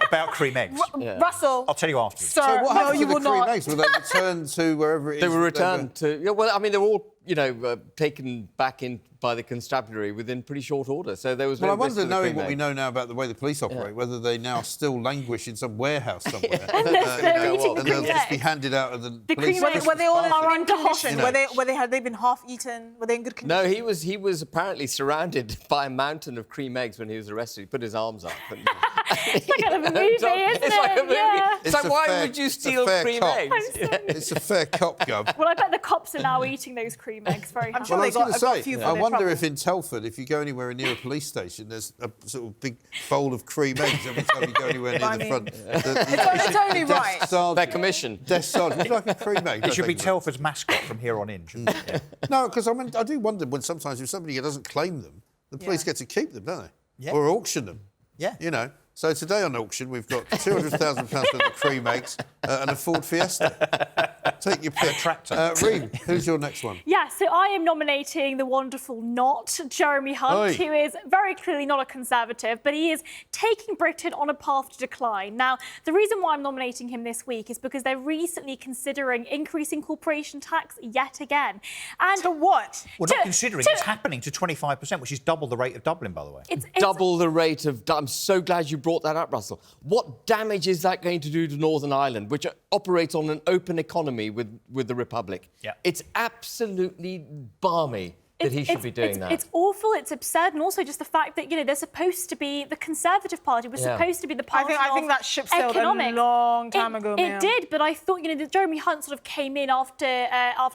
About cream eggs. Russell. I'll tell you afterwards. Sir, So what no, happened you to the will cream not. eggs? Were they returned to wherever it is? They were that returned to... Yeah, well, I mean, they were all, taken back in by the constabulary within pretty short order. So there was Well, I no risk wonder, to the knowing cream what we egg. know now about the way the police operate, whether they now still languish in some warehouse somewhere. they're eating the and they'll cream just be eggs. handed out of the The police. cream eggs, Were they all in Are good under condition? hostage. Had they been half eaten? Were they in good condition? No, he was apparently surrounded by a mountain of cream eggs when he was arrested. He put his arms up. And, It's like out of a movie, isn't it's like a it? movie. Yeah. It's like, a why fair- would you it's a steal fair cream cop. eggs? It's a fair cop, Gov. Well, I bet the cops are now eating those cream eggs very happily. sure Well, I they was going to got a say, few for I their wonder trouble. if in Telford, if you go anywhere near a police station, there's a sort of big bowl of cream eggs every time you go anywhere near I the mean, front. It's only right. Their commission. Desk sergeant, would you like a cream egg? It should be Thank you. Telford's mascot from here on in, shouldn't it? No, because I mean, I do wonder when sometimes if somebody doesn't claim them, the police get to keep them, don't they? Yeah. Or auction them. Yeah. You know. So today on auction, we've got £200,000 worth of cream eggs and a Ford Fiesta. Take your pick. tractor. Reem, who's your next one? Yeah, so I am nominating the wonderful not Jeremy Hunt, Oi. who is very clearly not a Conservative, but he is taking Britain on a path to decline. Now, the reason why I'm nominating him this week is because they're recently considering increasing corporation tax yet again. And To what? Well, not considering it's happening to 25%, which is double the rate of Dublin, by the way. It's Double the rate of... I'm so glad you brought that up, Russell. What damage is that going to do to Northern Ireland, which operates on an open economy with the Republic? Yeah. It's absolutely balmy that he should be doing that. It's awful, it's absurd, and also just the fact that, they're supposed to be, the Conservative Party was supposed to be the party I think of that ship sailed economics. a long time ago, It ma'am. did, but I thought, that Jeremy Hunt sort of came in after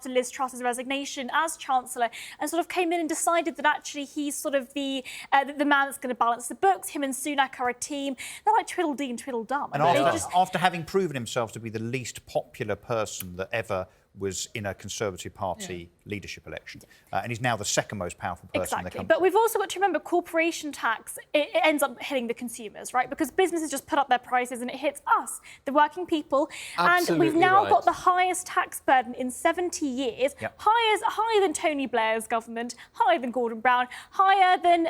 Liz Truss's resignation as Chancellor and sort of came in and decided that actually he's sort of the man that's going to balance the books. Him and Sunak are a team. They're like Twiddledee and Tweedledum. And They after having proven himself to be the least popular person that ever was in a Conservative Party leadership election, and he's now the second most powerful person in the country. But we've also got to remember corporation tax, it ends up hitting the consumers, right? Because businesses just put up their prices and it hits us, the working people. Absolutely and we've now right. got the highest tax burden in 70 years, higher than Tony Blair's government, higher than Gordon Brown, higher than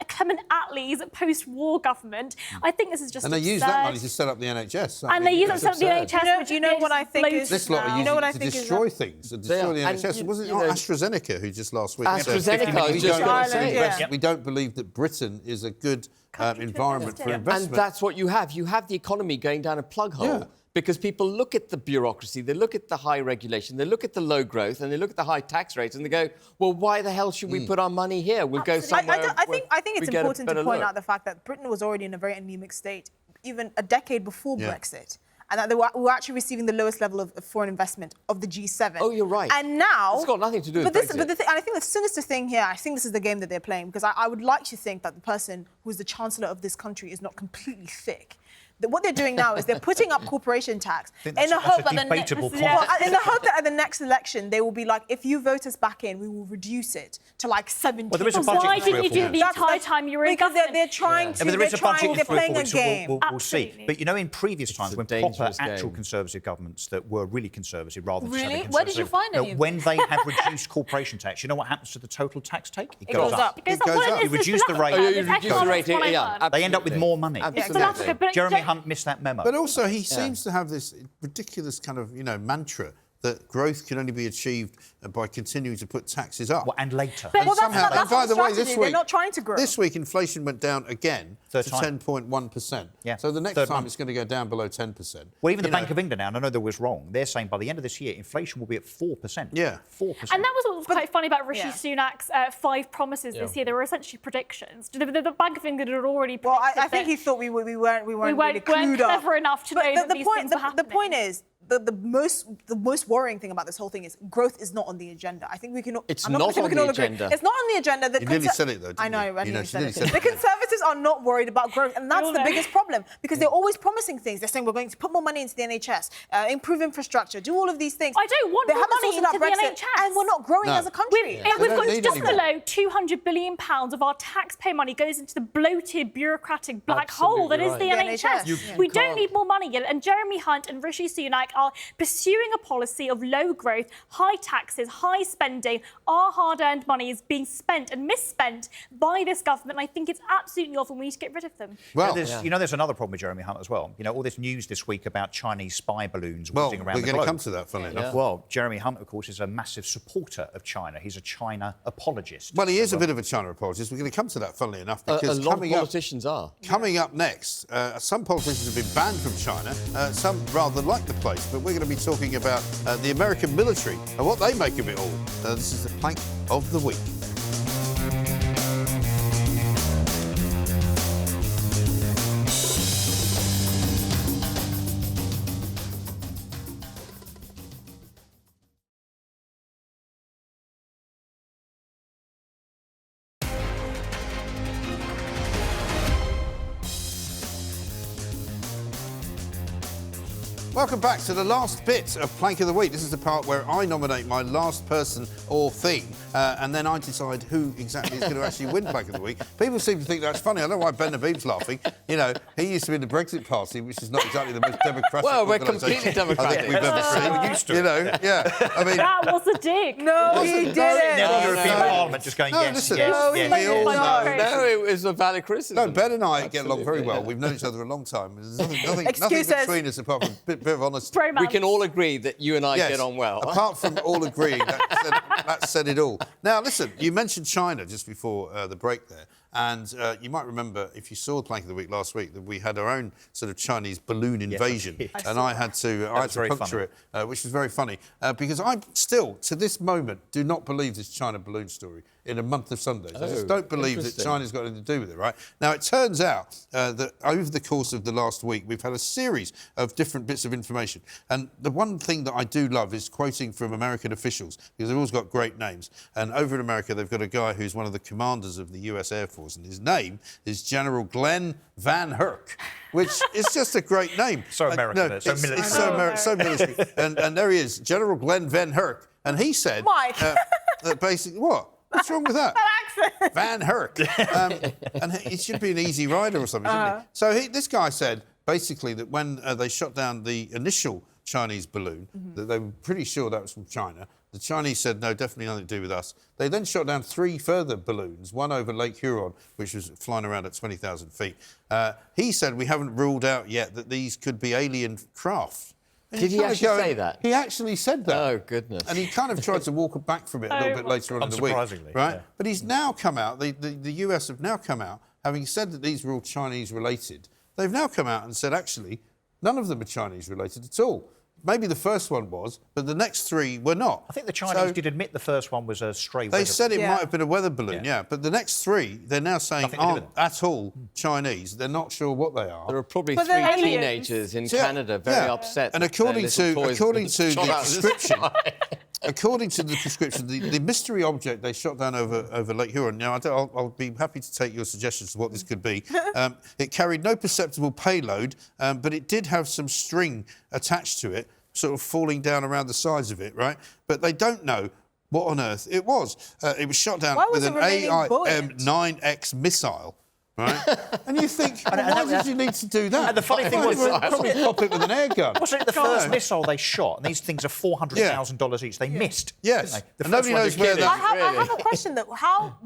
Clement Attlee's post-war government. I think this is just And they absurd. use that money to set up the NHS. And they use it to set up the NHS, which you know what I think is... This lot are using it to destroy things, and destroy the And NHS. Wasn't it AstraZeneca who just last week AstraZeneca we just don't got believe- saved. we don't believe that Britain is a good environment for investment. And that's what you have. You have the economy going down a plug hole. Yeah. Because people look at the bureaucracy, they look at the high regulation, they look at the low growth, and they look at the high tax rates, and they go, well, why the hell should we put our money here? We'll go somewhere I think it's we get a important to better point look. out the fact that Britain was already in a very anemic state, even a decade before Brexit. And that we were actually receiving the lowest level of foreign investment of the G7. Oh, you're right. And now... It's got nothing to do with But Brexit. and I think the sinister thing here, I think this is the game that they're playing, because I would like to think that the person who is the Chancellor of this country is not completely thick. What they're doing now is they're putting up corporation tax in the hope that at the next election they will be like, if you vote us back in, we will reduce it to like 70. Well, there is a budget. Why didn't you do it the entire time you were in government? They're trying to. There is a budget. They're playing a game. We'll see. But you know, in previous times when proper actual Conservative governments that were really Conservative rather than really, where did you find any? When they have reduced corporation tax, you know what happens to the total tax take? It goes up. It goes up. You reduce the rate. You reduce the rate. Yeah, they end up with more money. Absolutely. Jeremy Hunt missed that memo. But also, he seems to have this ridiculous kind of, mantra that growth can only be achieved by continuing to put taxes up. Well, and later. But that's by the way, this week, they're not trying to grow. This week, inflation went down again to 10.1%. Yeah. So the next time it's going to go down below 10%. Well, even the Bank of England now, and I know that was wrong, they're saying by the end of this year, inflation will be at 4%. Yeah. 4%. And that was what was quite funny about Rishi Sunak's 5 promises this year. They were essentially predictions. The Bank of England had already predicted. Well, I think he thought we weren't really clued up. Clever enough to know that these things were happening. The point is, the most worrying thing about this whole thing is growth is not on the agenda. I think we can. It's not on the agenda. It's not on the agenda. You nearly said it though. I know. I nearly said it. The Conservatives are not worried about growth, and that's the biggest problem because they're always promising things. They're saying we're going to put more money into the NHS, improve infrastructure, do all of these things. I don't want more money into the NHS, and we're not growing as a country. We've got just below £200 billion of our taxpayer money goes into the bloated, bureaucratic black hole that is the NHS. We don't need more money yet, and Jeremy Hunt and Rishi Sunak are pursuing a policy of low growth, high taxes, high spending. Our hard-earned money is being spent and misspent by this government. I think it's absolutely awful. We need to get rid of them. Well, there's another problem with Jeremy Hunt as well. You know, all this news this week about Chinese spy balloons whizzing around the globe. We're going to come to that, funnily enough. Well, Jeremy Hunt, of course, is a massive supporter of China. He's a China apologist. Well, he is a bit of a China apologist. We're going to come to that, funnily enough, because a lot of politicians are. Coming up next, some politicians have been banned from China. Some rather like the place, but we're going to be talking about the American military and what they make of it all. This is the plank of the week. Welcome back to the last bit of Plank of the Week. This is the part where I nominate my last person or thing, and then I decide who exactly is going to actually win Plank of the Week. People seem to think that's funny. I don't know why Ben Habib's laughing. You know, he used to be in the Brexit Party, which is not exactly the most democratic Well, we're completely democratic. I think we've ever seen. We're used to it. You know, yeah. I mean, that was a dig. No, he didn't. The European Parliament just going, yes, listen, yes, we yes. all know. No, it was a valid criticism. No, Ben and I get along very well. We've known each other a long time. There's nothing between us apart from a bit of honesty. We can all agree that you and I get on well. Apart from all agreeing, that said it all. Now, listen, you mentioned China just before the break there. And you might remember, if you saw Plank of the Week last week, that we had our own sort of Chinese balloon invasion. Yes, and I had to puncture it, which was very funny. Because I still, to this moment, do not believe this China balloon story in a month of Sundays. I just don't believe that China's got anything to do with it, right? Now, it turns out that over the course of the last week, we've had a series of different bits of information. And the one thing that I do love is quoting from American officials, because they've always got great names. And over in America, they've got a guy who's one of the commanders of the US Air Force, and his name is General Glenn Van Herk, which is just a great name. So American, so military. So military. And there he is, General Glenn Van Herk. And he said... Mike! That basically... What? What's wrong with that? That accent. Van Herk. And he should be an easy rider or something, shouldn't he? So this guy said, basically, that when they shot down the initial Chinese balloon, that they were pretty sure that was from China. The Chinese said, no, definitely nothing to do with us. They then shot down 3 further balloons, one over Lake Huron, which was flying around at 20,000 feet. He said, we haven't ruled out yet that these could be alien craft. Did he actually say that? He actually said that. Oh, goodness. And he kind of tried to walk back from it a little bit later on in the week. Unsurprisingly, right? Yeah. But he's now come out, the US have now come out, having said that these were all Chinese-related, they've now come out and said, actually, none of them are Chinese-related at all. Maybe the first one was, but the next 3 were not. I think the Chinese did admit the first one was a stray weather balloon. They said it might have been a weather balloon, but the next 3, they're now saying aren't at all Chinese. They're not sure what they are. There are probably 3 teenagers in Canada very upset. And according to the description, according to the prescription, the mystery object they shot down over Lake Huron. Now, I'll be happy to take your suggestions of what this could be. It carried no perceptible payload, but it did have some string attached to it, sort of falling down around the sides of it, right? But they don't know what on earth it was. It was shot down with an AIM-9X missile. Right? And you think, why did you need to do that? And the funny thing was, probably pop it with an air gun. Wasn't it the first missile they shot? And these things are $400,000 each. They missed. Yes. Didn't they? And nobody knows where that. I have a question though.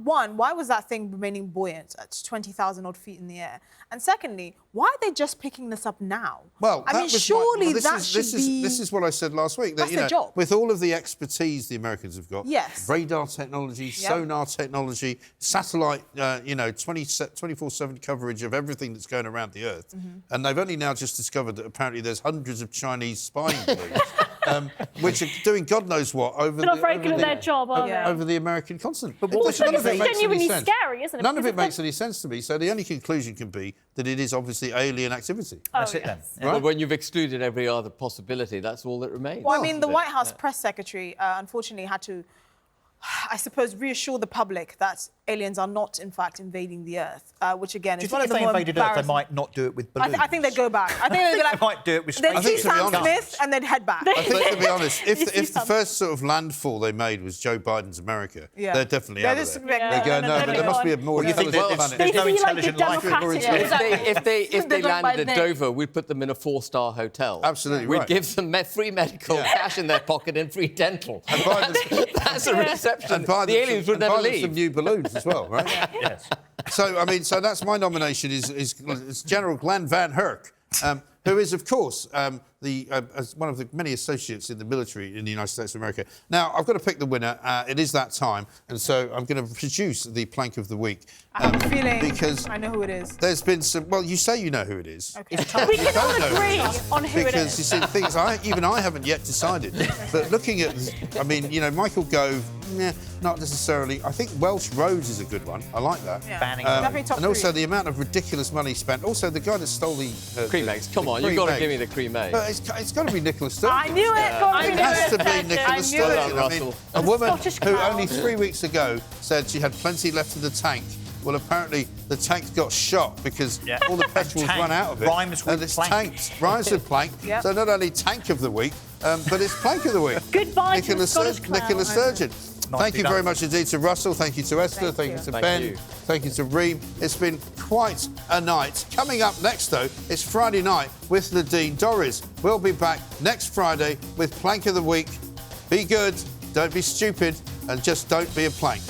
Why was that thing remaining buoyant at 20,000 odd feet in the air? And secondly, why are they just picking this up now? Well, I mean, surely that should be. This is what I said last week. That, That's their job. With all of the expertise the Americans have got, yes, radar technology, sonar technology, satellite, 24/7 coverage of everything that's going around the Earth, and they've only now just discovered that apparently there's hundreds of Chinese spying balloons, which are doing God knows what over They're not very good at their job, are they? over the American continent. But what none of it makes genuinely any sense. scary, isn't it? None of it makes any sense to me. So the only conclusion can be that it is obviously alien activity. That's it then. Right? Well, when you've excluded every other possibility, that's all that remains. Well, I mean, the White House press secretary unfortunately had to, I suppose, reassure the public that aliens are not, in fact, invading the Earth, which, again, is if they invaded Earth, they might not do it with balloons. I think they'd go back. I think they'd be like, they might do it with they'd see to be Sam honest- Smith and they'd head back. I think, to be honest, if the first sort of landfall they made was Joe Biden's America, they're definitely out of there. They go, no, but there must be a more intelligent planet. There's no intelligent life. If they landed at Dover, we'd put them in a 4-star hotel. Absolutely We'd right. give them free medical, cash in their pocket, and free dental. That's a reception. The aliens would never leave. Some new balloons as well, right? Yes. So, I mean, so that's my nomination is General Glenn Van Herk, who is, of course, as one of the many associates in the military in the United States of America. Now, I've got to pick the winner. It is that time, and so I'm going to produce the plank of the week. I have a feeling because I know who it is. There's been some. Well, you say you know who it is. Okay. We can all agree on who it Because is. you see, the thing is, even I haven't yet decided. But looking at, I mean, Michael Gove, not necessarily. I think Welsh Rose is a good one. I like that. Yeah. Banning and also the amount of ridiculous money spent. Also, the guy that stole the cream eggs. Come on, you've got to give me the cream egg. But it's got to be Nicola Sturgeon. I knew it. It has to be Nicola Sturgeon. I mean, a woman Scottish who clown. only 3 weeks ago said she had plenty left in the tank. Well, apparently the tank got shot because all the petrol's run out of it. Rhymes with and it's plank. tanked. Rhymes with plank. Yep. So not only tank of the week, but it's plank of the week. Goodbye to the Scottish clown. Nicola Sturgeon. Thank you very much indeed to Russell. Thank you to Esther. Thank you to Ben. Thank you to Reem. It's been quite a night. Coming up next, though, it's Friday night with Nadine Dorries. We'll be back next Friday with Plank of the Week. Be good, don't be stupid, and just don't be a plank.